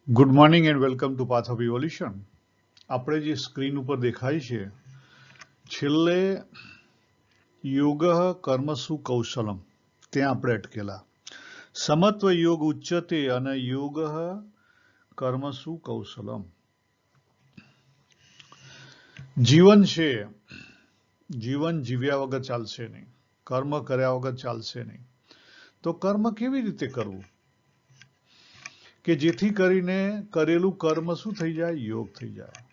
Good morning and welcome to path of evolution. આપણે જે screen ઉપર દેખાય છે છેલ્લે યોગ કર્મસુ કૌશલમ ત્યાં આપણે અટકેલા. સમત્વ યોગ ઉચ્ચતે અને યોગ કર્મસુ કૌશલમ. જીવન છે, જીવન જીવ્યા વગર ચાલશે નહીં, કર્મ કર્યા વગર ચાલશે નહીં. તો કર્મ કેવી રીતે કરવું કે જેથી કરીને કરેલું કર્મ શું થઈ જાય? યોગ થઈ જાય.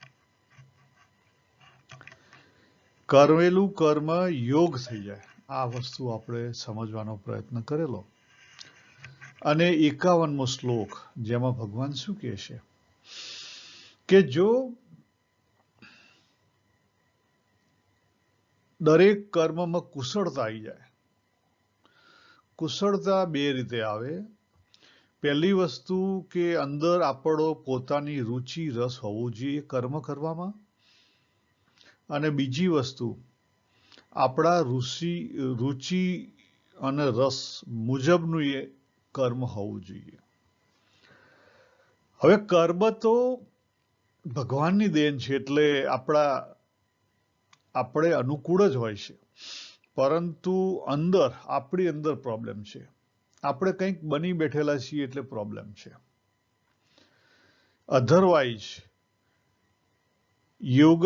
કરેલું કર્મ યોગ થઈ જાય. આ વસ્તુ આપણે સમજવાનો પ્રયત્ન કરેલો. અને 51મો શ્લોક જેમાં ભગવાન શું કહે છે કે જો દરેક કર્મમાં કુશળતા આવી જાય. કુશળતા બે રીતે આવે. પહેલી વસ્તુ કે અંદર આપણો પોતાની રુચિ રસ હોવો જોઈએ કર્મ કરવામાં. અને બીજી વસ્તુ આપણા રુચિ અને રસ મુજબનું એ કર્મ હોવું જોઈએ. હવે કર્મ તો ભગવાનની દેન છે એટલે આપણે અનુકૂળ જ હોય છે, પરંતુ આપણી અંદર પ્રોબ્લેમ છે. આપણે કંઈક બની બેઠેલા છીએ એટલે પ્રોબ્લેમ છે. અધરવાઇઝ યોગ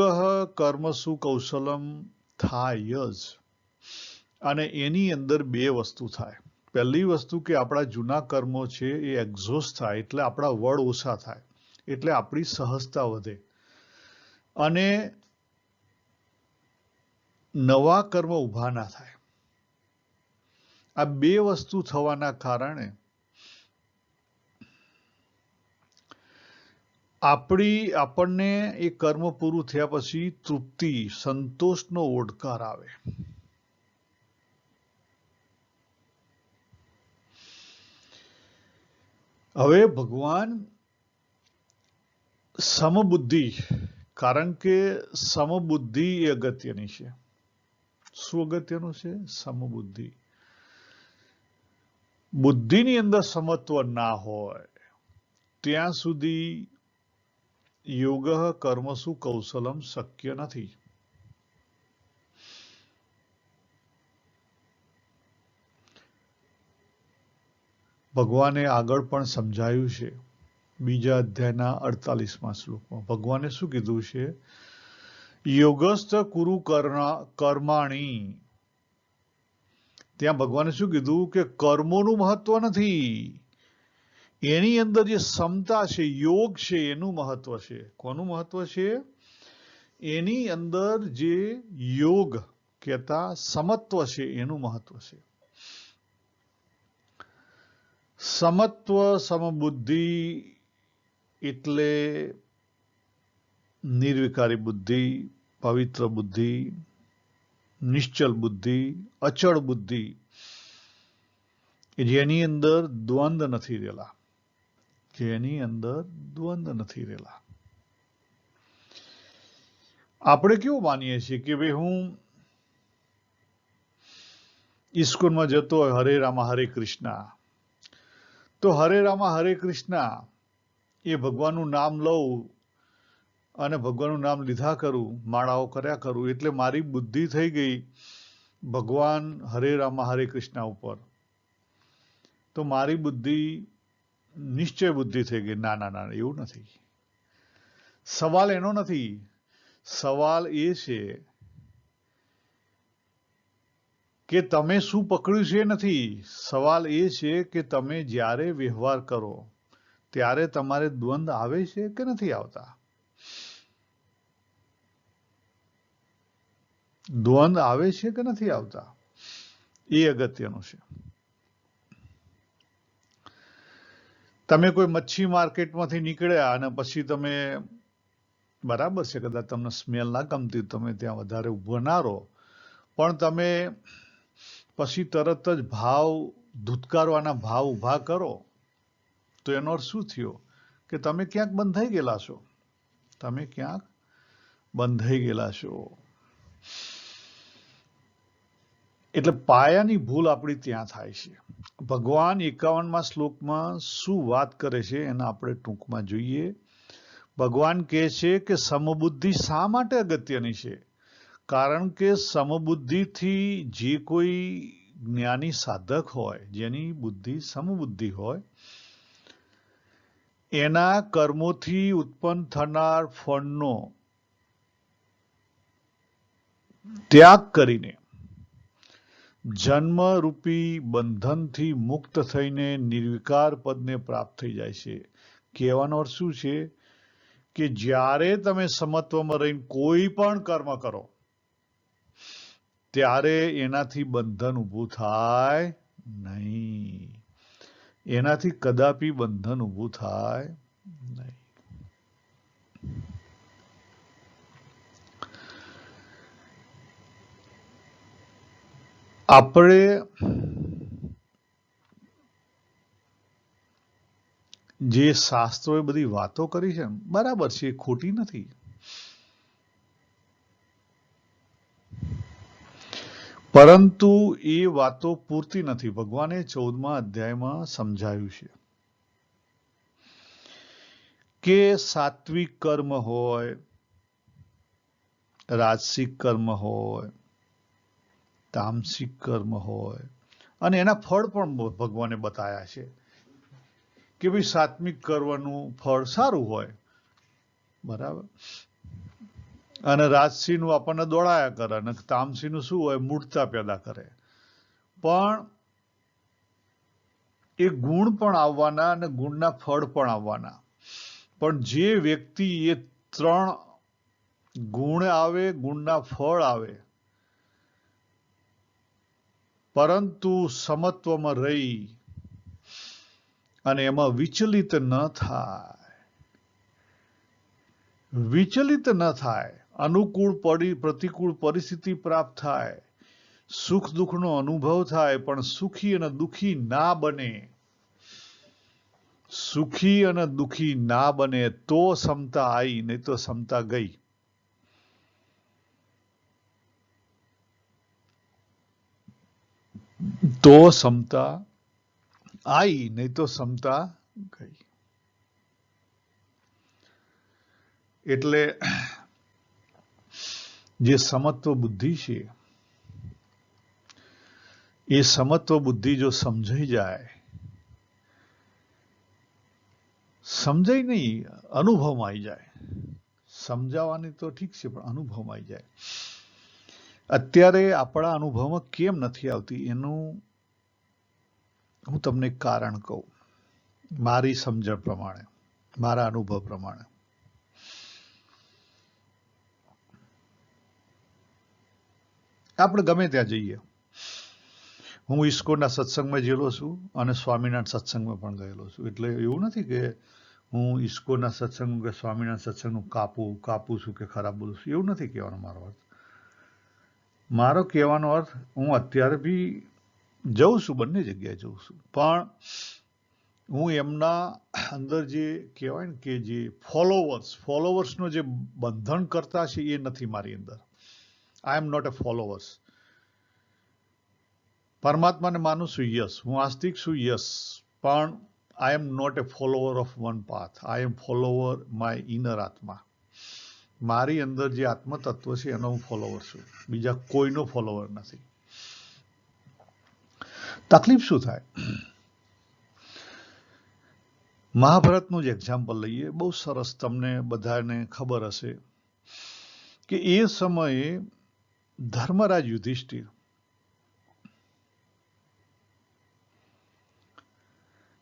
કર્મસુ કૌશલમ થાય જ. અને એની અંદર બે વસ્તુ થાય. પહેલી વસ્તુ કે આપણા જૂના કર્મો છે એ એક્ઝોસ્ટ થાય એટલે આપણા વડ ઓછા થાય, એટલે આપણી સહજતા વધે અને નવા કર્મ ઊભા ના થાય. આ બે વસ્તુ થવાના કારણે આપણને એ કર્મ પૂરું થયા પછી તૃપ્તિ, સંતોષનો ઓડકાર આવે. હવે ભગવાન સમબુદ્ધિ, કારણ કે સમબુદ્ધિ એ અગત્યની છે. શું અગત્યનું છે? સમબુદ્ધિ. બુદ્ધિની અંદર સમત્વ ના હોય ત્યાં સુધી યોગ કર્મસુ કૌશલમ શક્ય નથી. ભગવાને આગળ પણ સમજાયું છે. બીજા અધ્યાયના 48મા શ્લોકમાં ભગવાને શું કીધું છે? યોગસ્થ કુરુ કર્માણી. ત્યાં ભગવાને શું કીધું કે કર્મોનું મહત્વ નથી, એની અંદર જે ક્ષમતા છે, યોગ છે, એનું મહત્વ છે. કોનું મહત્વ છે? એની અંદર જે યોગ કહેતા સમત્વ છે એનું મહત્વ છે. સમત્વ, સમબુદ્ધિ એટલે નિર્વિકારી બુદ્ધિ, પવિત્ર બુદ્ધિ, નિશ્ચલ બુદ્ધિ, અચળ બુદ્ધિ, જેની અંદર દ્વંદ નથી રહેલા. જેની અંદર દ્વંદ નથી રહેલા. આપણે કેવું માનીએ છીએ કે ભાઈ હું ઇસ્કોનમાં જતો હોય, હરે રામા હરે કૃષ્ણ, તો હરે રામા હરે કૃષ્ણ એ ભગવાનનું નામ લઉં અને ભગવાનનું નામ લીધા કરું, માળાઓ કર્યા કરું, એટલે મારી બુદ્ધિ થઈ ગઈ ભગવાન હરે રામા હરે કૃષ્ણ ઉપર. તો મારી બુદ્ધિ નિશ્ચય બુદ્ધિ થઈ ગઈ. ના ના ના, એવું નથી. સવાલ એનો નથી. સવાલ એ છે કે તમે શું પકડ્યું છે નથી. સવાલ એ છે કે તમે જ્યારે વ્યવહાર કરો ત્યારે તમારે દ્વંદ આવે છે કે નથી આવતા? દ્વંદ આવે છે કે નથી આવતા? એ અગત્યનું છે. તમે કોઈ મચ્છી માર્કેટમાંથી નીકળ્યા અને પછી તમે, બરાબર છે, કદાચ તમને સ્મેલ ના ગમતી, તમે ત્યાં વધારે ઊભો ના રહો, પણ તમે પછી તરત જ ધુતકારવાના ભાવ ઊભા કરો તો એનો અર્થ શું થયો? કે તમે ક્યાંક બંધાઈ ગયેલા છો. તમે ક્યાંક બંધાઈ ગયેલા છો. એટલે પાયાની ભૂલ આપણી ત્યાં થાય છે. ભગવાન 51મા શ્લોકમાં શું વાત કરે છે એના આપણે ટૂંકમાં જોઈએ. ભગવાન કહે છે કે સમબુદ્ધિ શા માટે અગત્યની છે? કારણ કે સમબુદ્ધિથી જે કોઈ જ્ઞાની સાધક હોય, જેની બુદ્ધિ સમબુદ્ધિ હોય, એના કર્મોથી ઉત્પન્ન થનાર ફળનો ત્યાગ કરીને જન્મરૂપી બંધનથી મુક્ત થઈને નિર્વિકાર પદને પ્રાપ્ત થઈ જાય છે. કહેવાનો અર્થ શું છે કે જ્યારે તમે સમત્વમાં રહીને કોઈ પણ કર્મ કરો ત્યારે એનાથી બંધન ઊભું થાય નહીં. એનાથી કદાપી બંધન ઊભું થાય નહીં. આપણે જે શાસ્ત્રોએ બધી વાતો કરી છે બરાબર છે, ખોટી નથી. પરંતુ એ વાતો પૂરતી નથી. ભગવાને 14મા અધ્યાયમાં સમજાવ્યું છે કે સાત્વિક કર્મ હોય, રાજસિક કર્મ હોય, તામસિક કર્મ હોય, અને એના ફળ પણ ભગવાને બતાવ્યા છે કે ભાઈ સાત્વિક કર્મનું ફળ સારું હોય, બરાબર, અને રાજસીનું આપણને દોડાયા કરે, અને તામસીનું શું હોય, મૂર્છા પેદા કરે. પણ એ ગુણ પણ આવવાના અને ગુણના ફળ પણ આવવાના. પણ જે વ્યક્તિ એ 3 ગુણ આવે, ગુણના ફળ આવે, પરંતુ સમત્વમાં રહી અને એમાં વિચલિત ન થાય, અનુકૂળ પ્રતિકૂળ પરિસ્થિતિ પ્રાપ્ત થાય, સુખ દુઃખનો અનુભવ થાય, પણ સુખી અને દુઃખી ના બને, સુખી અને દુઃખી ના બને, તો સમતા આવી, નહીં તો સમતા ગઈ. તો સમતા આવી, નહીં તો સમતા ગઈ. એટલે જે સમત્વ બુદ્ધિ છે, એ સમત્વ બુદ્ધિ જો સમજાઈ જાય, સમજાય નહીં, અનુભવમાં આવી જાય. સમજાવવાની તો ઠીક છે, પણ અનુભવમાં આવી જાય. અત્યારે આપણા અનુભવમાં કેમ નથી આવતી એનું હું તમને એક કારણ કહું, મારી સમજણ પ્રમાણે, મારા અનુભવ પ્રમાણે. આપણે ગમે ત્યાં જઈએ, હું ઇસ્કોનના સત્સંગમાં ગયેલો છું અને સ્વામિનારાયણ સત્સંગમાં પણ ગયેલો છું. એટલે એવું નથી કે હું ઇસ્કોનના સત્સંગ કે સ્વામિનારાયણ સત્સંગનું કાપું છું કે ખરાબ બોલું છું. એવું નથી કહેવાનો મારો અર્થ. મારો કહેવાનો અર્થ, હું અત્યારે બી જઉં છું, બંને જગ્યાએ જઉં છું, પણ હું એમના અંદર જે કહેવાય ને કે જે ફોલોવર્સનો જે બંધન કરતા છે એ નથી મારી અંદર. I am not a followers. પરમાત્માને માનું છું, યસ, હું આસ્તિક છું, યસ, પણ I am not a follower of one path. I am follower my inner આત્મા. મારી અંદર જે આત્મતત્વ છે એનો હું ફોલોવર છું, બીજા કોઈનો ફોલોવર નથી. તકલીફ શું થાય? મહાભારતનું જ એક્ઝામ્પલ લઈએ, બહુ સરસ, તમને બધાને ખબર હશે કે એ સમયે ધર્મરાજ યુધિષ્ઠિર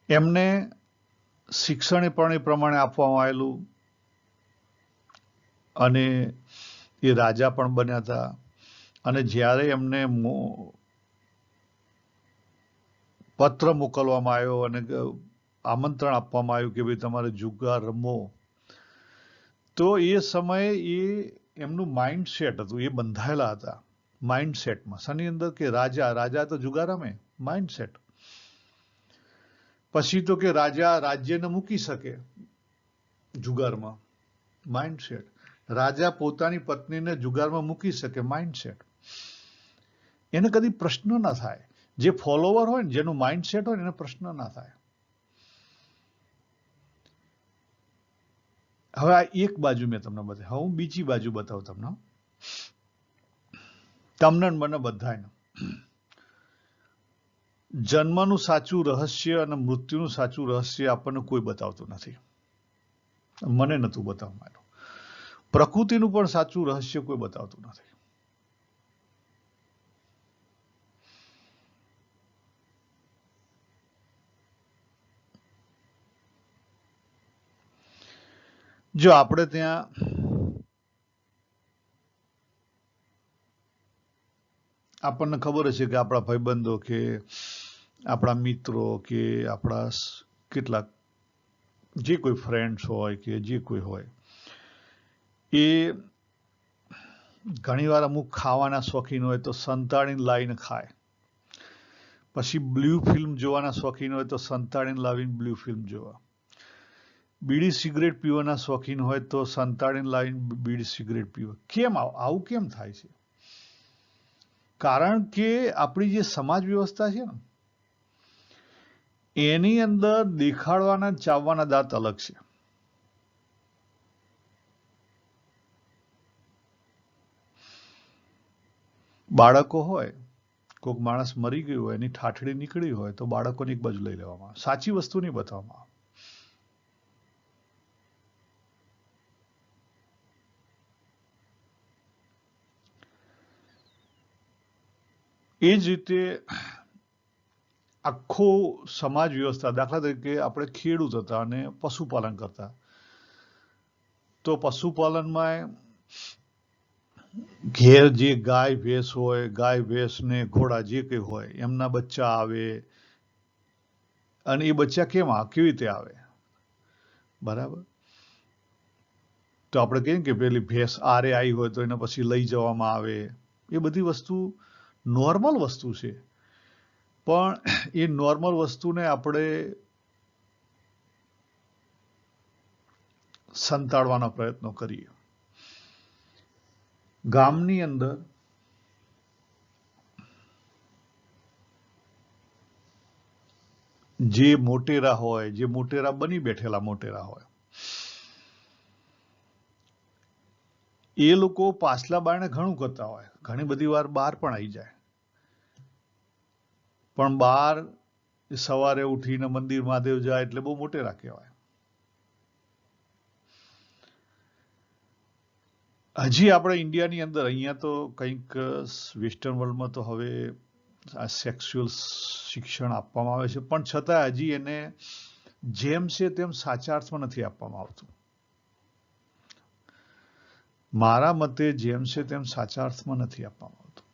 એમને શિક્ષણ પણ એ પ્રમાણે આપવામાં આવેલું અને એ રાજા પણ બન્યા હતા. અને જ્યારે એમને પત્ર મોકલવામાં આવ્યો અને આમંત્રણ આપવામાં આવ્યું કે ભાઈ તમારે જુગાર રમવો, તો એ સમયે એ એમનું માઇન્ડસેટ હતું, એ બંધાયેલા હતા માઇન્ડસેટમાં. શની અંદર કે રાજા તો જુગાર રમે, માઇન્ડસેટ. પછી તો કે રાજા રાજ્યને મૂકી શકે જુગારમાં, માઇન્ડસેટ. રાજા પોતાની પત્નીને જુગારમાં મૂકી શકે, માઇન્ડસેટ. એને કદી પ્રશ્ન ના થાય. જે ફોલોવર હોય ને, જેનું માઇન્ડસેટ હોય ને, એને પ્રશ્ન ના થાય. હવે આ એક બાજુ મેં તમને બતાવી. હવે હું બીજી બાજુ બતાવું તમને. તમને મને બધાને જન્મનું સાચું રહસ્ય અને મૃત્યુનું સાચું રહસ્ય આપણને કોઈ બતાવતું નથી. મને નતું બતાવવાનું. પ્રકૃતિનું પણ સાચું રહસ્ય કોઈ બતાવતું નથી. જો આપણે ત્યાં આપણને ખબર હશે કે આપણા ભાઈબંધો કે આપણા મિત્રો કે આપણા કેટલાક જે કોઈ ફ્રેન્ડ્સ હોય કે જે કોઈ હોય, એ ઘણીવાર અમુક ખાવાના શોખીન હોય તો સંતાડીને લાવીને ખાય. પછી બ્લુ ફિલ્મ જોવાના શોખીન હોય તો સંતાડીને લાવીને બ્લુ ફિલ્મ જોવા. બીડી સિગરેટ પીવાના શોખીન હોય તો સંતાડીને લાવીને બીડી સિગરેટ પીવા. કેમ આવું કેમ થાય છે? કારણ કે આપણી જે સમાજ વ્યવસ્થા છે ને, એની અંદર દેખાડવાના ચાવવાના દાંત અલગ છે. બાળકો હોય, કોઈક માણસ મરી ગયું હોય, એની ઠાઠડી નીકળી હોય તો બાળકોને એક બાજુ લઈ લેવામાં આવે. સાચી વસ્તુ નહીં બતાવવામાં આવે. એ જ રીતે આખો સમાજ વ્યવસ્થા, દાખલા તરીકે આપણે ખેડૂત હતા અને પશુપાલન કરતા, તો પશુપાલનમાં ઘેર જે ગાય ભેંસ હોય, ગાય ભેંસ ને ઘોડા જે કંઈ હોય, એમના બચ્ચા આવે. અને એ બચ્ચા કેવી રીતે આવે? બરાબર. તો આપણે કહીએ કે પેલી ભેંસ આરે આવી હોય તો એને પછી લઈ જવામાં આવે. એ બધી વસ્તુ નોર્મલ વસ્તુ છે. પણ એ નોર્મલ વસ્તુને આપણે સંતાડવાના પ્રયત્નો કરીએ. ગામની અંદર જે મોટેરા હોય, જે મોટેરા બની બેઠેલા મોટેરા હોય, એ લોકો પાછલા બારણે ઘણું કરતા હોય. ઘણી બધી વાર બહાર પણ આવી જાય. પણ બહાર સવારે ઉઠીને મંદિર મહાદેવ જાય એટલે બહુ મોટેરા કહેવાય. હજી આપણે ઇન્ડિયાની અંદર અહીંયા તો કંઈક વેસ્ટર્ન વર્લ્ડમાં તો હવે આ સેક્સ્યુઅલ શિક્ષણ આપવામાં આવે છે, પણ છતાં હજી એને જેમ છે તેમ સાચા અર્થમાં નથી આપવામાં આવતું. મારા મતે જેમ છે તેમ સાચા અર્થમાં નથી આપવામાં આવતું.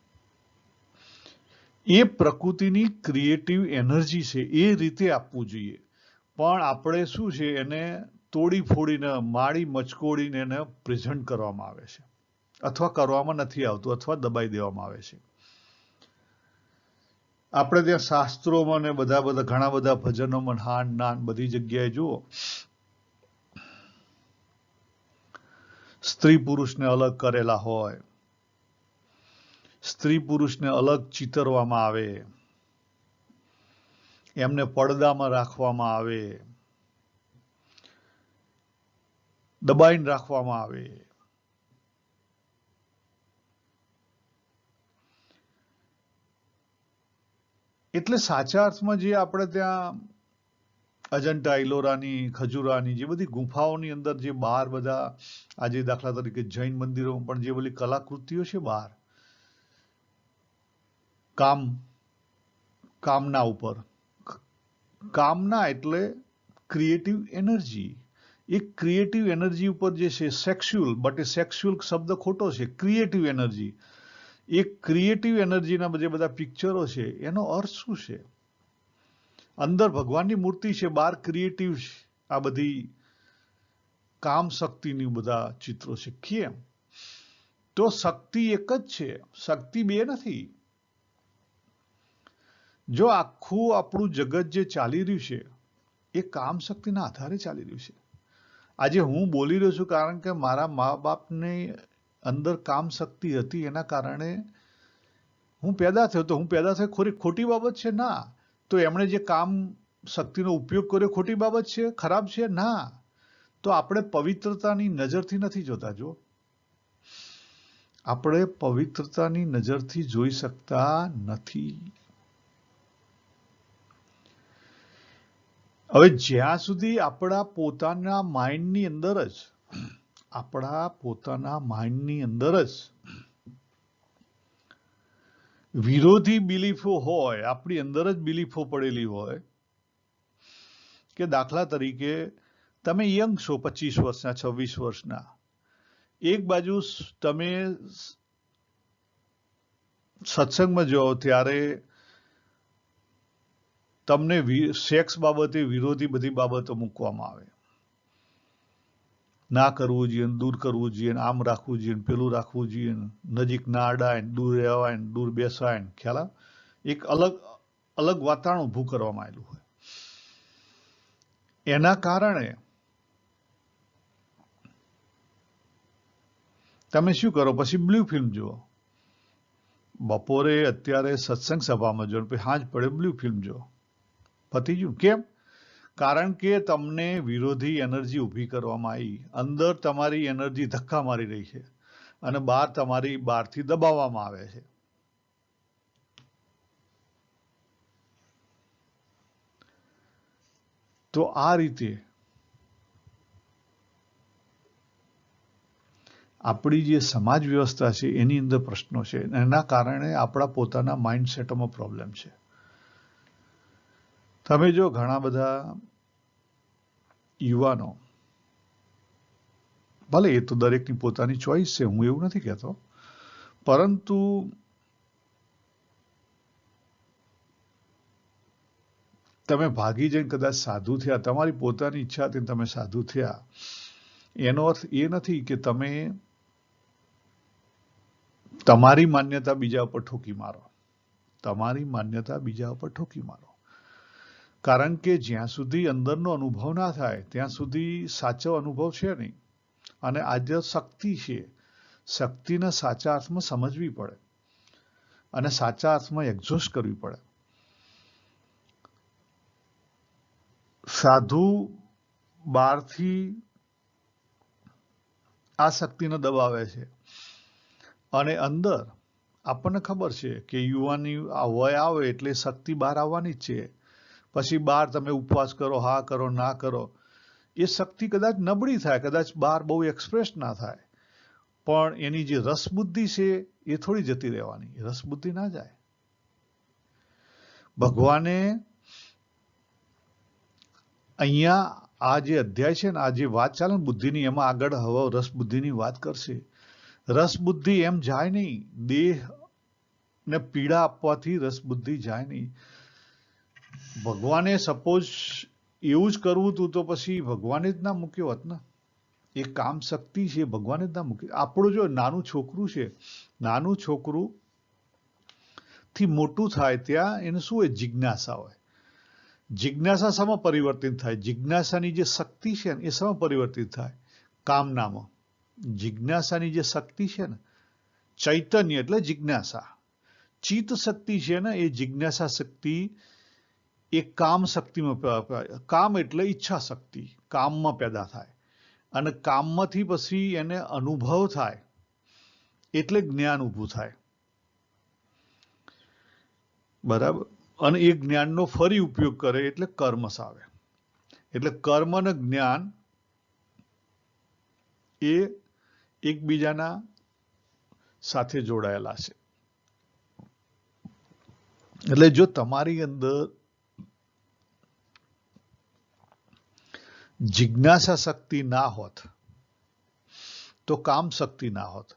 એ પ્રકૃતિની ક્રિએટિવ એનર્જી છે, એ રીતે આપવું જોઈએ. પણ આપણે શું છે, એને તોડી ફોડીને માળી મચકોડીને એને પ્રેઝન્ટ કરવામાં આવે છે, અથવા કરવામાં નથી આવતું, અથવા દબાઈ દેવામાં આવે છે. આપણે ત્યાં શાસ્ત્રોમાં ને ઘણા બધા ભજનોમાં હાન નાન બધી જગ્યાએ જુઓ, સ્ત્રી પુરુષને અલગ કરેલા હોય, સ્ત્રી પુરુષને અલગ ચિતરવામાં આવે, એમને પડદામાં રાખવામાં આવે, દબાઈને રાખવામાં આવે. એટલે સાચા અર્થમાં જે આપણે ત્યાં અજંટા ઇલોરાની, ખજુરાની જે બધી ગુફાઓની અંદર જે બહાર બધા આજે દાખલા તરીકે જૈન મંદિરોમાં પણ જે બધી કલાકૃતિઓ છે બહાર, કામના ઉપર, કામના એટલે ક્રિએટિવ એનર્જી. એ ક્રિએટિવ એનર્જી ઉપર જે છે સેક્સ્યુઅલ, બટ એ સેક્સ્યુઅલ શબ્દ ખોટો છે. ક્રિએટિવ એનર્જી, એ ક્રિએટિવ એનર્જીના જે બધા પિક્ચરો છે એનો અર્થ શું છે? અંદર ભગવાનની મૂર્તિ છે, બહાર ક્રિએટિવ આ બધી કામ શક્તિની બધા ચિત્રો છે. કેમ? તો શક્તિ એક જ છે, શક્તિ બે નથી. જો આખું આપણું જગત જે ચાલી રહ્યું છે એ કામ શક્તિના આધારે ચાલી રહ્યું છે. આજે હું બોલી રહ્યો છું કારણ કે મારા મા બાપની અંદર કામ શક્તિ હતી, એના કારણે હું પેદા થયો તો હું પેદા થયો ખોટી બાબત છે? ના. તો એમણે જે કામ શક્તિનો ઉપયોગ કર્યો ખોટી બાબત છે, ખરાબ છે? ના. તો આપણે પવિત્રતાની નજરથી નથી જોતા. જો આપણે પવિત્રતાની નજરથી જોઈ શકતા નથી. હવે જ્યાં સુધી આપણા પોતાના માઇન્ડની અંદર જ વિરોધી બિલીફો હોય, આપણી અંદર જ બિલીફો પડેલી હોય કે દાખલા તરીકે તમે યંગ છો, 25 વર્ષના, 26 વર્ષના, એક બાજુ તમે સત્સંગમાં જાઓ ત્યારે તમને સેક્સ બાબતે વિરોધી બધી બાબતો મૂકવામાં આવે, ના કરવું જોઈએ, દૂર કરવું જોઈએ, આમ રાખવું જોઈએ, પેલું રાખવું જોઈએ, નજીક ના અડાય, દૂર રહેવાય, દૂર બેસાય, ખ્યાલ આવે? એક અલગ વાતાવરણ ઊભું કરવામાં આવેલું હોય. એના કારણે તમે શું કરો? પછી બ્લુ ફિલ્મ જુઓ. બપોરે અત્યારે સત્સંગ સભામાં જો, પછી સાંજ પડે બ્લુ ફિલ્મ જુઓ. પતી ગયું. કેમ? કારણ કે તમને વિરોધી એનર્જી ઊભી કરવામાં આવી. અંદર તમારી એનર્જી ધક્કા મારી રહી છે અને બહારથી દબાવવામાં આવે છે. તો આ રીતે આપણી જે સમાજ વ્યવસ્થા છે એની અંદર પ્રશ્નો છે. એના કારણે આપણા પોતાના માઇન્ડસેટમાં પ્રોબ્લેમ છે. તમે જો ઘણા બધા યુવાનો, ભલે એ તો દરેકની પોતાની ચોઈસ છે, હું એવું નથી કહેતો, પરંતુ તમે ભાગી જઈને કદાચ સાધુ થયા, તમારી પોતાની ઈચ્છાથી તમે સાધુ થયા, એનો અર્થ એ નથી કે તમે તમારી માન્યતા બીજા ઉપર ઠોકી મારો. તમારી માન્યતા બીજા ઉપર ઠોકી મારો. કારણ કે જ્યાં સુધી અંદરનો અનુભવ ના થાય ત્યાં સુધી સાચો અનુભવ છે નહીં. અને આજે શક્તિ છે, શક્તિને સાચા અર્થમાં સમજવી પડે અને સાચા અર્થમાં એક્ઝોસ્ટ કરવી પડે. સાધુ બહારથી આ શક્તિને દબાવે છે અને અંદર આપણને ખબર છે કે યુવાની વય આવે એટલે શક્તિ બહાર આવવાની જ છે. પછી બહાર તમે ઉપવાસ કરો, હા કરો, ના કરો, એ શક્તિ કદાચ નબળી થાય, કદાચ બહાર બહુ એક્સપ્રેસ ના થાય, પણ એની જે રસબુદ્ધિ છે એ થોડી જતી રહેવાની. રસબુદ્ધિ ના જાય. ભગવાને અહીંયા આ જે અધ્યાય છે ને, આ જે વાત ચાલે ને બુદ્ધિની, એમાં આગળ હવે રસબુદ્ધિની વાત કરશે. રસબુદ્ધિ એમ જાય નહીં. દેહ ને પીડા આપવાથી રસબુદ્ધિ જાય નહીં. ભગવાને સપોઝ એવું જ કરવું હતું તો પછી ભગવાને જ ના મૂક્યો હોત ને. એ કામ શક્તિ છે, ભગવાને જ ના મૂકી. આપણું જો નાનું છોકરું છે, નાનું છોકરું થી મોટું થાય ત્યાં એને શું હોય? જિજ્ઞાસા હોય. જિજ્ઞાસા શામાં પરિવર્તિત થાય? જિજ્ઞાસાની જે શક્તિ છે ને એ શામાં પરિવર્તિત થાય? કામનામાં. જિજ્ઞાસાની જે શક્તિ છે ને, ચૈતન્ય એટલે જિજ્ઞાસા. ચિત્ત શક્તિ છે ને એ જિજ્ઞાસા શક્તિ એ કામ શક્તિમાં, કામ એટલે ઈચ્છા શક્તિ, કામમાં પેદા થાય અને કામમાંથી પછી એને અનુભવ થાય એટલે જ્ઞાન ઊભું થાય. બરાબર? અને એ જ્ઞાનનો ફરી ઉપયોગ કરે એટલે કર્મ આવે. એટલે કર્મ અને જ્ઞાન એ એકબીજાના સાથે જોડાયેલા છે. એટલે જો તમારી અંદર જિજ્ઞાસા શક્તિ ના હોત તો કામ શક્તિ ના હોત,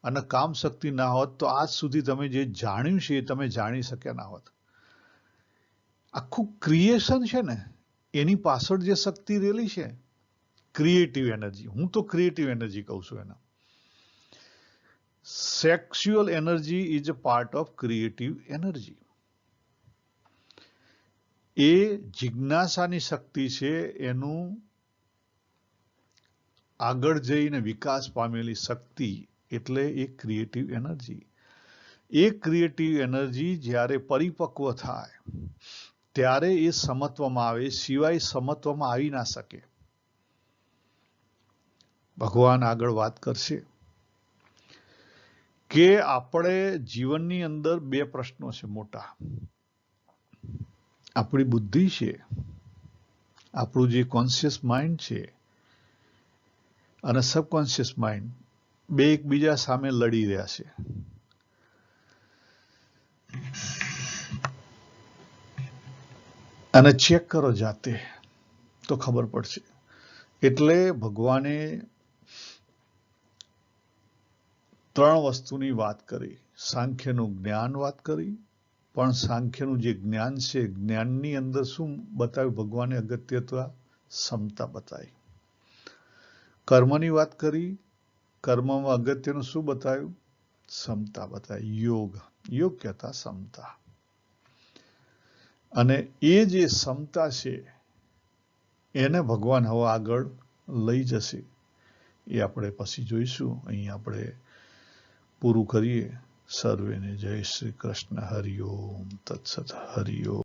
અને કામ શક્તિ ના હોત તો આજ સુધી તમે જે જાણ્યું છે એ તમે જાણી શક્યા ના હોત. આખું ક્રિએશન છે ને એની પાછળ જે શક્તિ રહેલી છે, ક્રિએટિવ એનર્જી, હું તો ક્રિએટિવ એનર્જી કહું છું એને. Sexual energy is a part of creative energy. એ જિજ્ઞાસાની શક્તિ છે, એનું આગળ જઈને વિકાસ પામેલી શક્તિ, એટલે એ ક્રિએટિવ એનર્જી. એ ક્રિએટિવ એનર્જી જ્યારે પરિપક્વ થાય ત્યારે એ સમત્વમાં આવે, સિવાય સમત્વમાં આવી ના શકે. ભગવાન આગળ વાત કરશે કે આપણે જીવનની અંદર બે પ્રશ્નો છે મોટા. આપણી બુદ્ધિ છે, આપણું જે કોન્શિયસ માઇન્ડ છે અને સબકોન્શિયસ માઇન્ડ, બે એકબીજા સામે લડી રહ્યા છે. અને ચેક કરો જાતે તો ખબર પડશે. એટલે ભગવાને 3 વસ્તુની વાત કરી. સાંખ્યનું જ્ઞાન વાત કરી, પણ સાંખ્યનું જે જ્ઞાન છે, જ્ઞાનની અંદર શું બતાવ્યું ભગવાને? અગત્યત્વ સમતા બતાવી. કર્મની વાત કરી, કર્મમાં અગત્યનું શું બતાવ્યું? સમતા બતાવી. યોગ કહેતા સમતા. અને એ જે સમતા છે એને ભગવાન હવે આગળ લઈ જશે. એ આપણે પછી જોઈશું. અહીં આપણે પૂરું કરીએ. સર્વેને જય શ્રી કૃષ્ણ. હરિ ઓમ તત્સત. હરિ ઓમ.